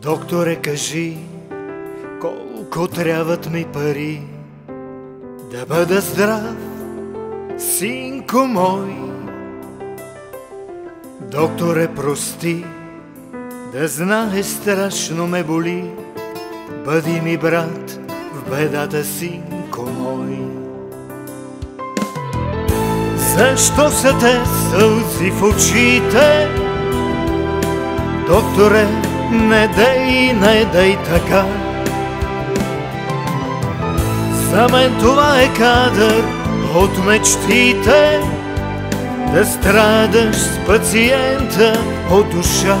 Докторе, кажи, колко трябват ми пари да бъда здрав, синко мой. Докторе, прости, да знаеш, страшно ме боли, бъди ми брат в бедата, синко мой. Защо са те сълзи в очите? Докторе, не дей така. За мен това е кадър от мечтите, да страдаш с пациента от душа.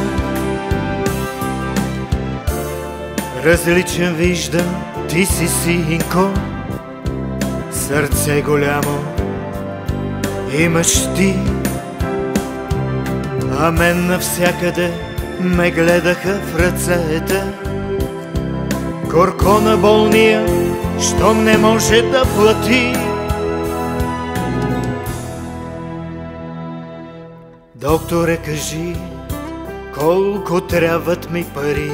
Различен виждам, ти си, синко, сърце голямо имаш ти, а мен навсякъде ме гледаха в ръцете. Горко на болния, щом не може да плати. Докторе, кажи, колко трябват ми пари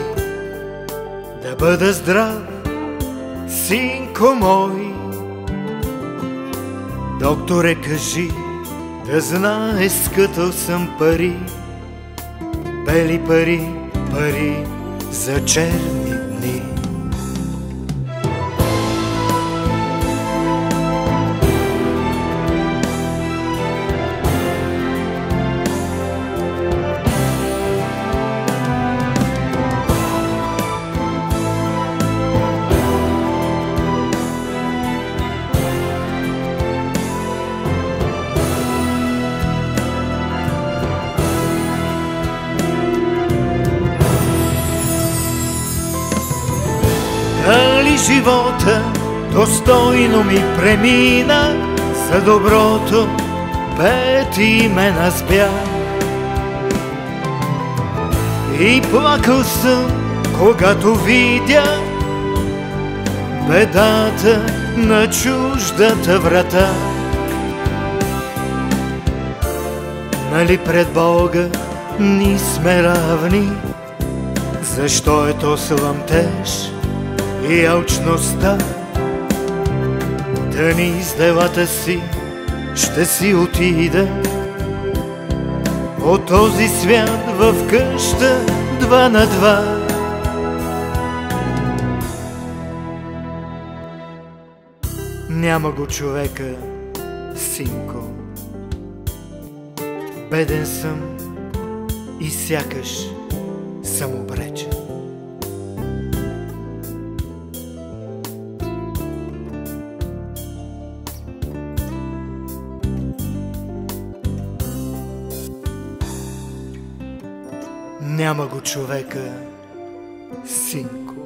да бъда здрав, синко мой. Докторе, кажи, да знаеш, скътал съм пари, бели пари, пари за черни дни. Дали живота достойно ми премина, за доброто 5 имена с бях. И плакал съм, когато видя бедата на чуждата врата. Нали пред Бога ни сме равни? Защо е то сламтеж и алчността? Да ни с делата си ще си отида от този свят в къща 2 на 2. Няма го човека, синко. Беден съм и сякаш съм обречен. Няма го човека, синко.